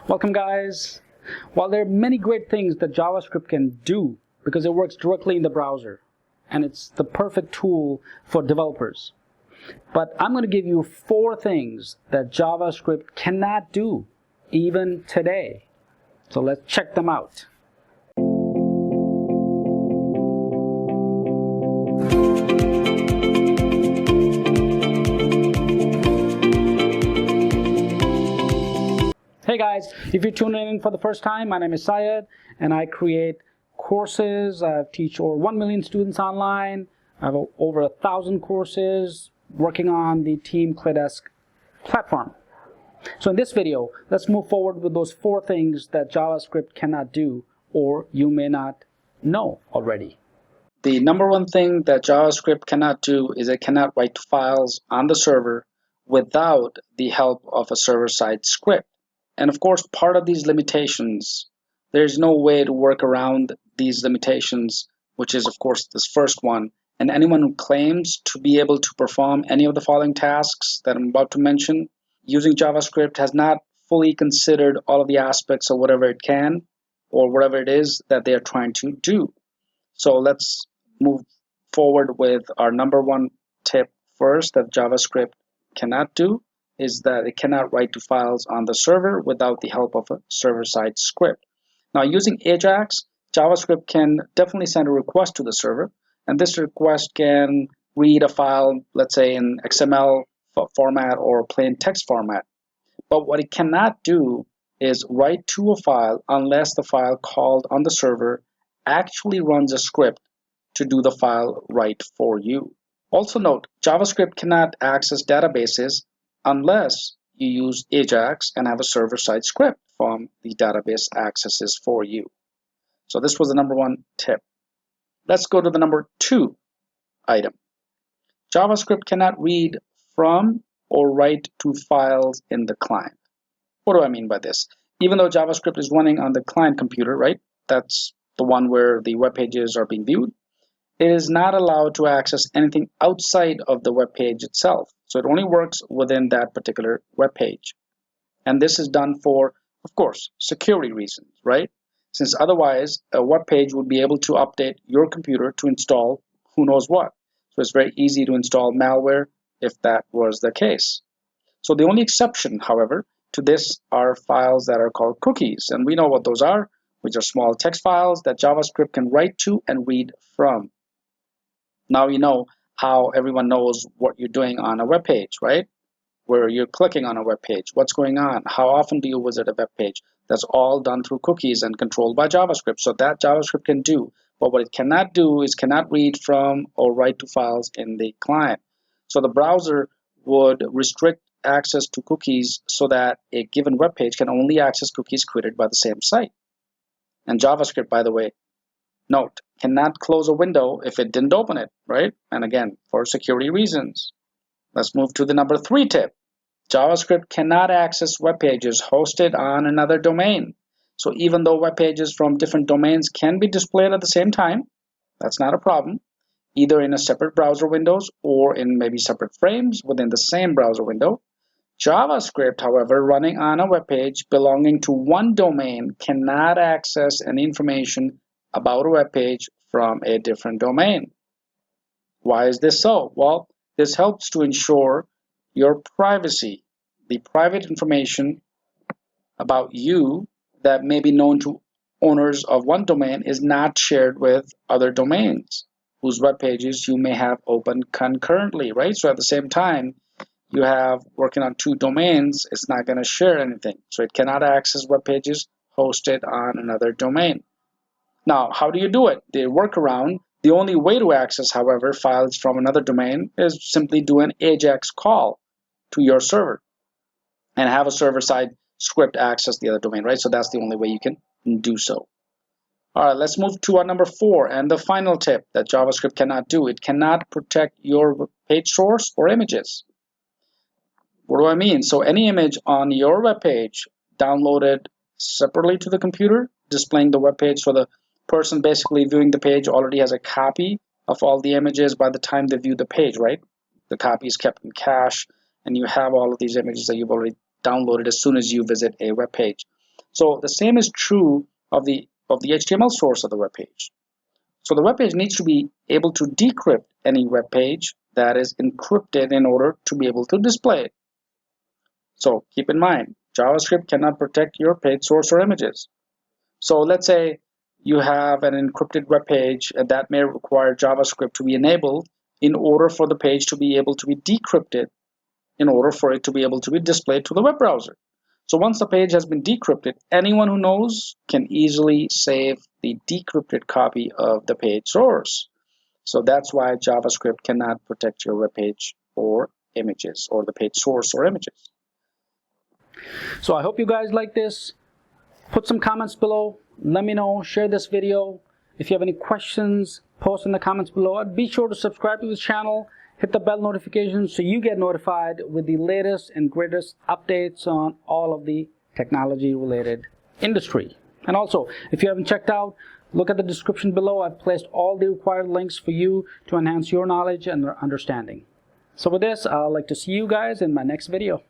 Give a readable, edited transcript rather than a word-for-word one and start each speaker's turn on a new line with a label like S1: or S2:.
S1: Welcome guys. While there are many great things that JavaScript can do because it works directly in the browser and it's the perfect tool for developers, but I'm going to give you 4 things that JavaScript cannot do even today. So let's check them out. Hey guys, if you're tuning in for the first time, my name is Syed and I create courses. I teach over 1 million students online. I have over 1,000 courses working on the Team ClayDesk platform. So in this video, let's move forward with those 4 things that JavaScript cannot do or you may not know already. The number 1 thing that JavaScript cannot do is it cannot write files on the server without the help of a server-side script. And of course, part of these limitations, there's no way to work around these limitations, which is of course this first one. And anyone who claims to be able to perform any of the following tasks that I'm about to mention using JavaScript has not fully considered all of the aspects of whatever it can or whatever it is that they are trying to do. So let's move forward with our number 1 tip first that JavaScript cannot do. Is that it cannot write to files on the server without the help of a server-side script. Now, using Ajax, JavaScript can definitely send a request to the server, and this request can read a file, let's say in XML format or plain text format. But what it cannot do is write to a file unless the file called on the server actually runs a script to do the file write for you. Also note, JavaScript cannot access databases unless you use Ajax and have a server-side script from the database accesses for you. So this was the number 1 tip. Let's go to the number 2 item. JavaScript cannot read from or write to files in the client. What do I mean by this? Even though JavaScript is running on the client computer, right? That's the one where the web pages are being viewed. It is not allowed to access anything outside of the web page itself. So it only works within that particular web page. And this is done for, of course, security reasons, right? Since otherwise, a web page would be able to update your computer to install who knows what. So it's very easy to install malware if that was the case. So the only exception, however, to this are files that are called cookies. And we know what those are, which are small text files that JavaScript can write to and read from. Now you know how everyone knows what you're doing on a web page, right? Where you're clicking on a web page, what's going on, how often do you visit a web page? That's all done through cookies and controlled by JavaScript. So that JavaScript can do. But what it cannot do is cannot read from or write to files in the client. So the browser would restrict access to cookies so that a given web page can only access cookies created by the same site. And JavaScript, by the way, note, cannot close a window if it didn't open it, right? And again, for security reasons. Let's move to the number 3 tip. JavaScript cannot access web pages hosted on another domain. So even though web pages from different domains can be displayed at the same time, that's not a problem, either in a separate browser windows or in maybe separate frames within the same browser window. JavaScript, however, running on a web page belonging to one domain cannot access any information about a web page from a different domain. Why is this so? Well, this helps to ensure your privacy. The private information about you that may be known to owners of one domain is not shared with other domains whose web pages you may have open concurrently, right? So at the same time, you have working on 2 domains, it's not going to share anything. So it cannot access web pages hosted on another domain. Now, how do you do it? The workaround, the only way to access, however, files from another domain is simply do an Ajax call to your server and have a server-side script access the other domain, right? So that's the only way you can do so. All right, let's move to our number 4 and the final tip that JavaScript cannot do. It cannot protect your page source or images. What do I mean? So any image on your web page downloaded separately to the computer, displaying the web page, so the person basically viewing the page already has a copy of all the images by the time they view the page, right? The copy is kept in cache, and you have all of these images that you've already downloaded as soon as you visit a web page. So the same is true of the HTML source of the web page. So the web page needs to be able to decrypt any web page that is encrypted in order to be able to display it. So keep in mind, JavaScript cannot protect your page source or images. So let's say you have an encrypted web page that may require JavaScript to be enabled in order for the page to be able to be decrypted, in order for it to be able to be displayed to the web browser. So once the page has been decrypted, anyone who knows can easily save the decrypted copy of the page source. So that's why JavaScript cannot protect your web page or images, or the page source or images. So I hope you guys like this. Put some comments below. Let me know. Share this video. If you have any questions, post in the comments below. And be sure to subscribe to this channel. Hit the bell notification so you get notified with the latest and greatest updates on all of the technology related industry. And also, if you haven't checked out, look at the description below. I've placed all the required links for you to enhance your knowledge and understanding. So with this, I'd like to see you guys in my next video.